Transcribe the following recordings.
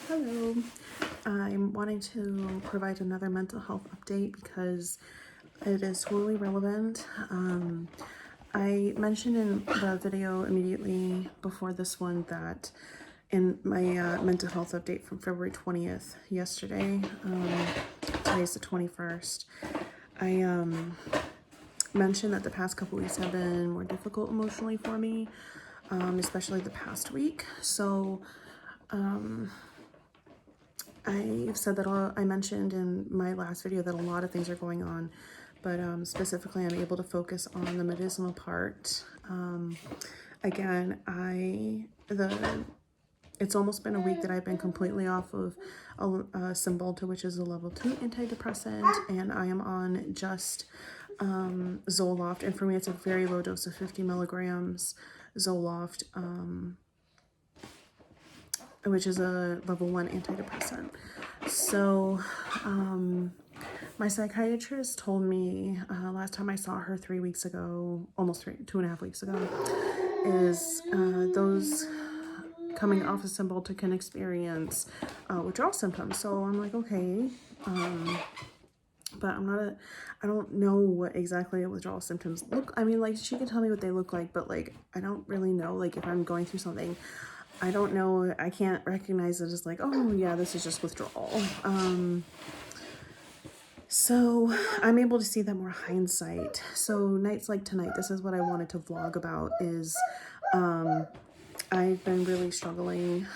Hello. I'm wanting to provide another mental health update because it is totally relevant. I mentioned in the video immediately before this one that in my mental health update from February 20th, yesterday, today's the 21st, I mentioned that the past couple weeks have been more difficult emotionally for me, especially the past week. So I've said that I mentioned in my last video that a lot of things are going on, but specifically I'm able to focus on the medicinal part. Again, it's almost been a week that I've been completely off of Cymbalta, which is a level 2 antidepressant, and I am on just Zoloft, and for me it's a very low dose of 50 milligrams Zoloft, which is a level 1 antidepressant. So my psychiatrist told me last time I saw her 3 weeks ago, almost 2.5 weeks ago, is those coming off of Cymbalta can experience withdrawal symptoms. So I'm like, okay, but I don't know what exactly withdrawal symptoms look. I mean, like, she can tell me what they look like, but like, I don't really know, like, if I'm going through something, I don't know, I can't recognize it as like, oh yeah, this is just withdrawal. So I'm able to see that more hindsight. So nights like tonight, this is what I wanted to vlog about is, I've been really struggling,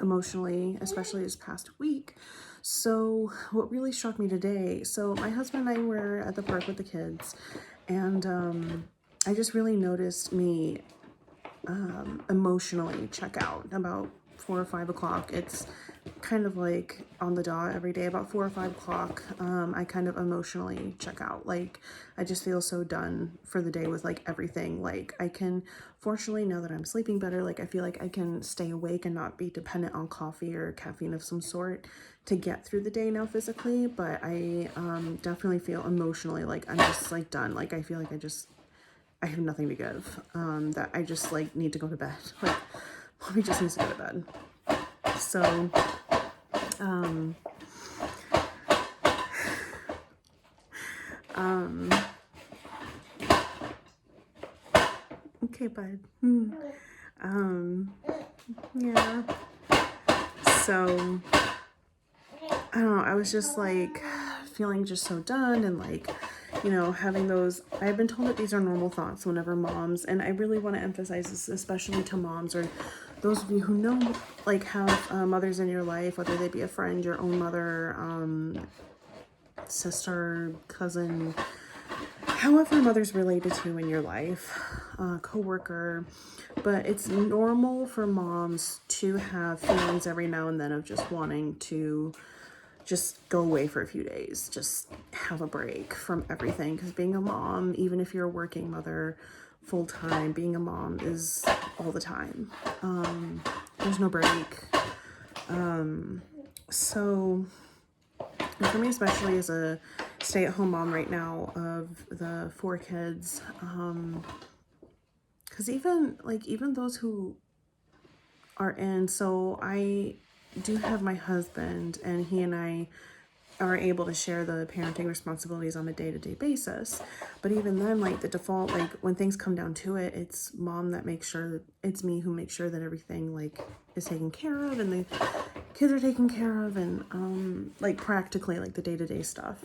emotionally, especially this past week. So what really struck me today, so my husband and I were at the park with the kids, and I just really noticed me emotionally check out about 4 or 5 o'clock. It's kind of like on the dot every day about 4 or 5 o'clock. I kind of emotionally check out. Like, I just feel so done for the day with like everything. Like, I can, fortunately, now that I'm sleeping better, like I feel like I can stay awake and not be dependent on coffee or caffeine of some sort to get through the day now physically. But I definitely feel emotionally like I'm just like done. Like, I feel like I have nothing to give, that I just like need to go to bed. Like, mommy just needs to go to bed. So, okay, bud. Yeah. So, I don't know, I was just like feeling just so done and like, you know, having those, I've been told that these are normal thoughts whenever moms, and I really want to emphasize this, especially to moms or those of you who know, like, have mothers in your life, whether they be a friend, your own mother, sister, cousin, however mother's related to you in your life, co-worker. But it's normal for moms to have feelings every now and then of just wanting to just go away for a few days, just have a break from everything. Because being a mom, even if you're a working mother full-time, being a mom is all the time. There's no break. So for me, especially as a stay-at-home mom right now of the 4 kids, because even those who are in, so I do have my husband, and he and I are able to share the parenting responsibilities on a day-to-day basis. But even then, like, the default, like, when things come down to it, it's mom that makes sure that it's me who makes sure that everything like is taken care of and the kids are taken care of, and like practically like the day-to-day stuff.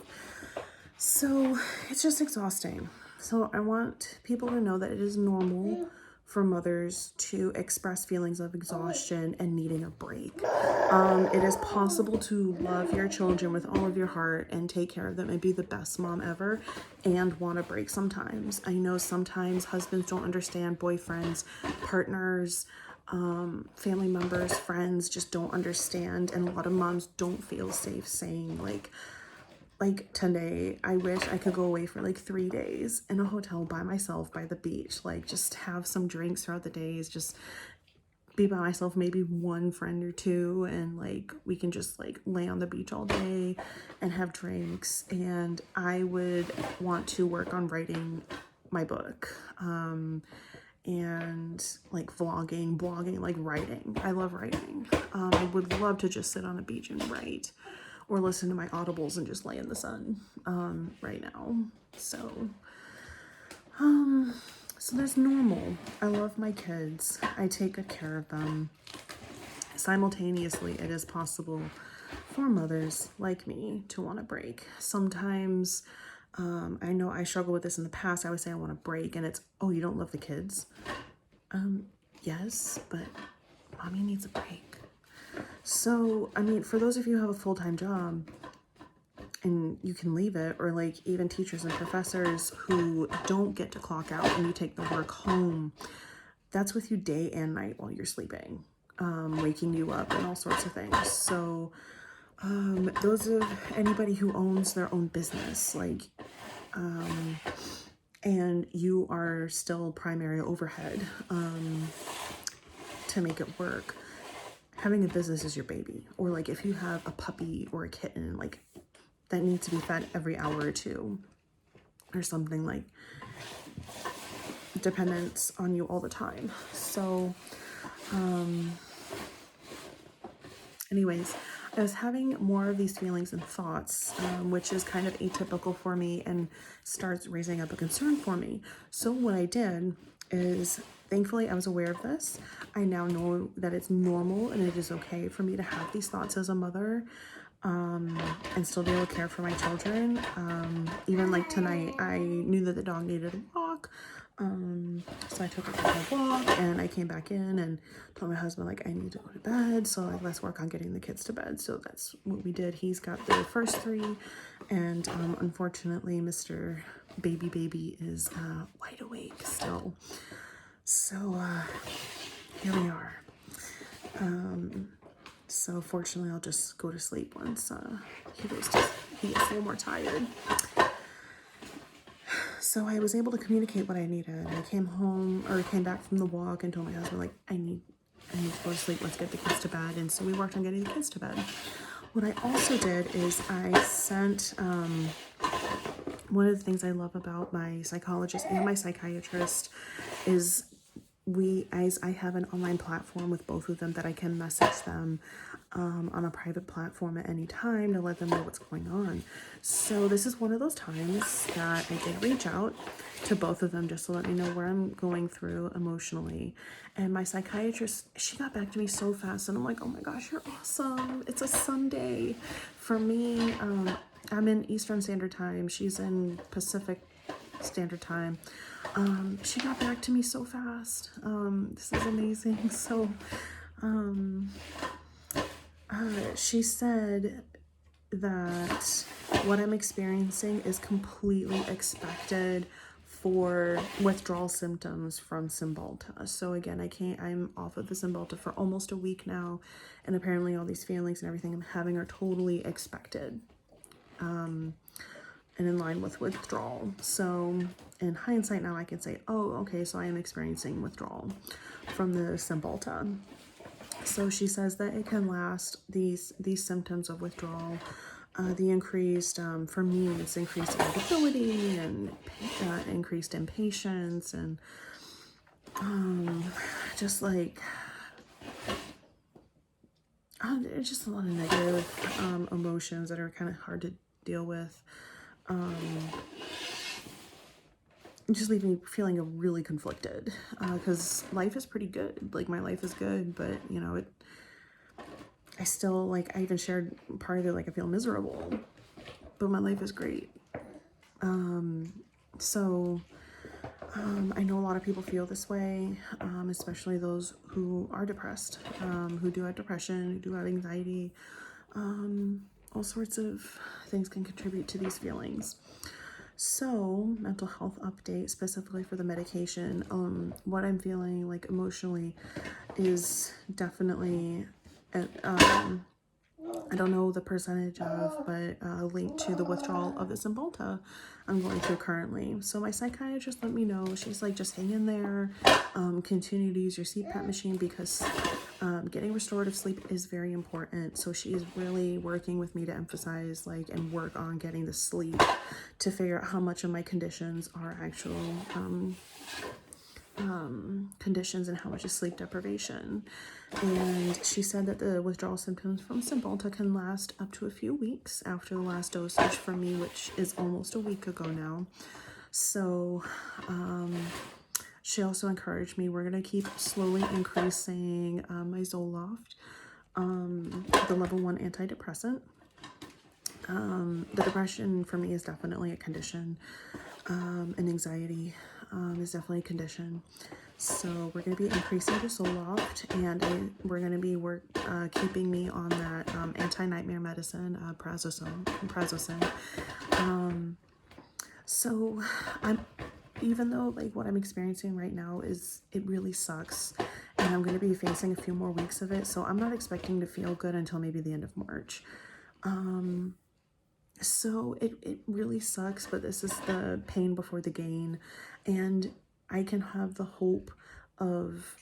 So it's just exhausting. So I want people to know that it is normal for mothers to express feelings of exhaustion and needing a break. It is possible to love your children with all of your heart and take care of them and be the best mom ever and want a break sometimes. I know sometimes husbands don't understand, boyfriends, partners, family members, friends just don't understand, and a lot of moms don't feel safe saying like today, I wish I could go away for like 3 days in a hotel by myself by the beach, like just have some drinks throughout the days, just be by myself, maybe one friend or two, and like we can just like lay on the beach all day and have drinks. And I would want to work on writing my book, and like vlogging, blogging, like writing. I love writing. I would love to just sit on a beach and write, or listen to my audibles and just lay in the sun right now. So that's normal. I love my kids. I take good care of them. Simultaneously, it is possible for mothers like me to want a break. Sometimes, I know I struggled with this in the past. I would say I want a break, and it's, oh, you don't love the kids? Yes, but mommy needs a break. So, I mean, for those of you who have a full-time job, and you can leave it, or like even teachers and professors who don't get to clock out and you take the work home, that's with you day and night while you're sleeping, waking you up and all sorts of things. So those of anybody who owns their own business, like and you are still primary overhead to make it work, having a business is your baby. Or like if you have a puppy or a kitten, like that needs to be fed every hour or two or something, like dependence on you all the time. So anyways, I was having more of these feelings and thoughts, which is kind of atypical for me and starts raising up a concern for me. So what I did is, thankfully I was aware of this. I now know that it's normal and it is okay for me to have these thoughts as a mother, and still be able to care for my children. Even like tonight, I knew that the dog needed a walk. So I took her for a walk, and I came back in and told my husband, like, I need to go to bed. So like, let's work on getting the kids to bed. So that's what we did. He's got the first three, and unfortunately, Mr. Baby is wide awake still. So here we are. So fortunately, I'll just go to sleep once he gets a little more tired. So I was able to communicate what I needed. I came back from the walk and told my husband, like, I need to go to sleep. Let's get the kids to bed. And so we worked on getting the kids to bed. What I also did is I sent, one of the things I love about my psychologist and my psychiatrist is I have an online platform with both of them that I can message them on a private platform at any time to let them know what's going on. So this is one of those times that I did reach out to both of them just to let me know where I'm going through emotionally. And my psychiatrist, she got back to me so fast, and I'm like, oh my gosh, you're awesome. It's a Sunday. For me, I'm in Eastern Standard Time. She's in Pacific Standard Time. She got back to me so fast. This is amazing. So, she said that what I'm experiencing is completely expected for withdrawal symptoms from Cymbalta. So again, I'm off of the Cymbalta for almost a week now, and apparently all these feelings and everything I'm having are totally expected. And in line with withdrawal. So in hindsight now I can say, oh, okay, so I am experiencing withdrawal from the Cymbalta. So she says that it can last, these symptoms of withdrawal, the increased, for me, it's increased irritability and increased impatience, and just like, just a lot of negative emotions that are kind of hard to deal with. Just leaving me feeling really conflicted, because life is pretty good. Like, my life is good, but you know, I still, like, I even shared part of it, like, I feel miserable, but my life is great. So I know a lot of people feel this way, especially those who are depressed, who do have depression, who do have anxiety. All sorts of things can contribute to these feelings. So, mental health update specifically for the medication. What I'm feeling like emotionally is definitely, I don't know the percentage of, but linked to the withdrawal of the Cymbalta I'm going through currently. So my psychiatrist let me know. She's like, just hang in there, continue to use your CPAP machine, because getting restorative sleep is very important. So she is really working with me to emphasize, like, and work on getting the sleep to figure out how much of my conditions are actual conditions and how much is sleep deprivation. And she said that the withdrawal symptoms from Cymbalta can last up to a few weeks after the last dosage for me, which is almost a week ago now. So she also encouraged me, we're going to keep slowly increasing my Zoloft, the level 1 antidepressant. The depression for me is definitely a condition, and anxiety is definitely a condition. So we're going to be increasing the Zoloft, and we're going to be keeping me on that anti-nightmare medicine, prazosin. So even though like what I'm experiencing right now it really sucks, and I'm going to be facing a few more weeks of it, so I'm not expecting to feel good until maybe the end of March. So it really sucks, but this is the pain before the gain, and I can have the hope of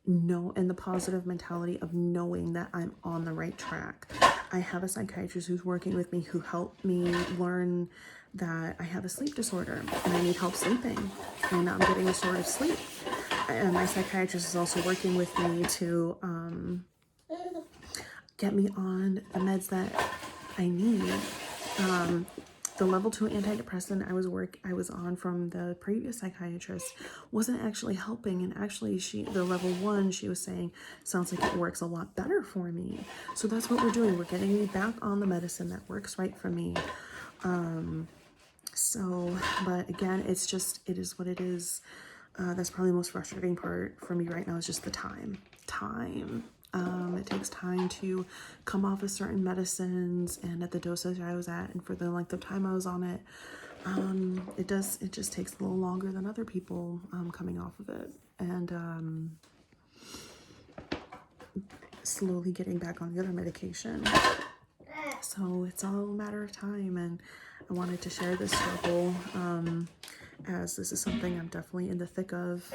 and the positive mentality of knowing that I'm on the right track. I have a psychiatrist who's working with me, who helped me learn that I have a sleep disorder and I need help sleeping, and I'm getting restorative sleep. And my psychiatrist is also working with me to get me on the meds that I need. The level 2 antidepressant I was on from the previous psychiatrist wasn't actually helping, and actually the level 1, she was saying, sounds like it works a lot better for me. So that's what we're doing. We're getting me back on the medicine that works right for me. But again, it is what it is. That's probably the most frustrating part for me right now, is just the time. It takes time to come off of certain medicines, and at the dosage I was at and for the length of time I was on it, it just takes a little longer than other people coming off of it, and slowly getting back on the other medication. So it's all a matter of time, and I wanted to share this struggle, as this is something I'm definitely in the thick of,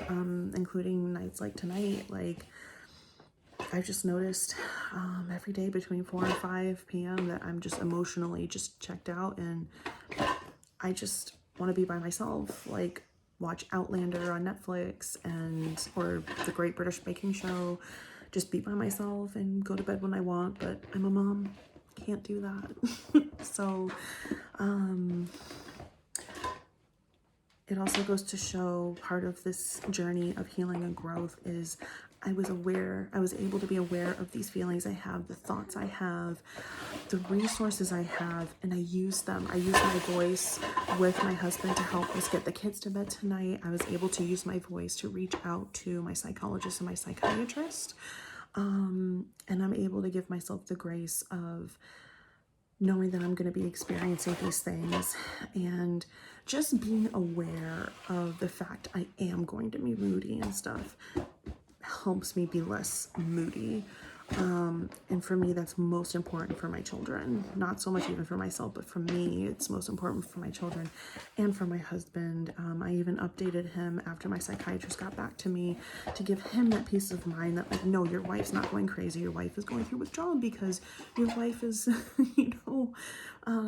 including nights like tonight. Like, I've just noticed every day between 4 and 5 p.m. that I'm just emotionally just checked out, and I just want to be by myself, like watch Outlander on Netflix or The Great British Baking Show, just be by myself and go to bed when I want. But I'm a mom, can't do that. So it also goes to show part of this journey of healing and growth is I was able to be aware of these feelings I have, the thoughts I have, the resources I have, and I use them. I use my voice with my husband to help us get the kids to bed tonight. I was able to use my voice to reach out to my psychologist and my psychiatrist. And I'm able to give myself the grace of knowing that I'm going to be experiencing these things, and just being aware of the fact I am going to be moody and stuff helps me be less moody. And for me, that's most important for my children. Not so much even for myself, but for me, it's most important for my children and for my husband. I even updated him after my psychiatrist got back to me to give him that peace of mind that, like, no, your wife's not going crazy. Your wife is going through withdrawal because your wife is,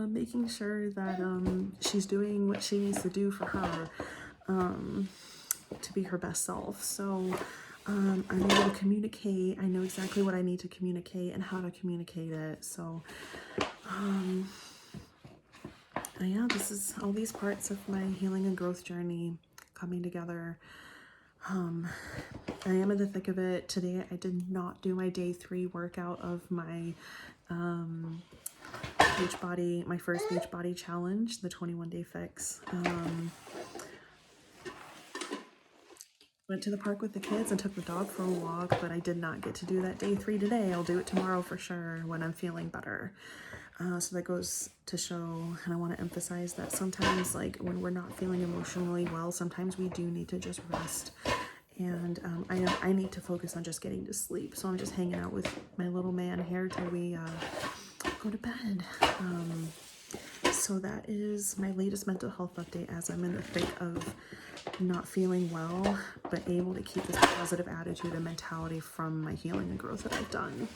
making sure that she's doing what she needs to do for her, to be her best self. So I'm able to communicate. I know exactly what I need to communicate and how to communicate it. So, yeah, this is all these parts of my healing and growth journey coming together. I am in the thick of it. Today, I did not do my day 3 workout of my my first Beachbody challenge, the 21-day fix. Went to the park with the kids and took the dog for a walk, but I did not get to do that day 3 today. I'll do it tomorrow for sure when I'm feeling better. So that goes to show, and I want to emphasize that sometimes, like, when we're not feeling emotionally well, sometimes we do need to just rest. And I need to focus on just getting to sleep. So I'm just hanging out with my little man here till we go to bed. So that is my latest mental health update as I'm in the thick of not feeling well, but able to keep this positive attitude and mentality from my healing and growth that I've done.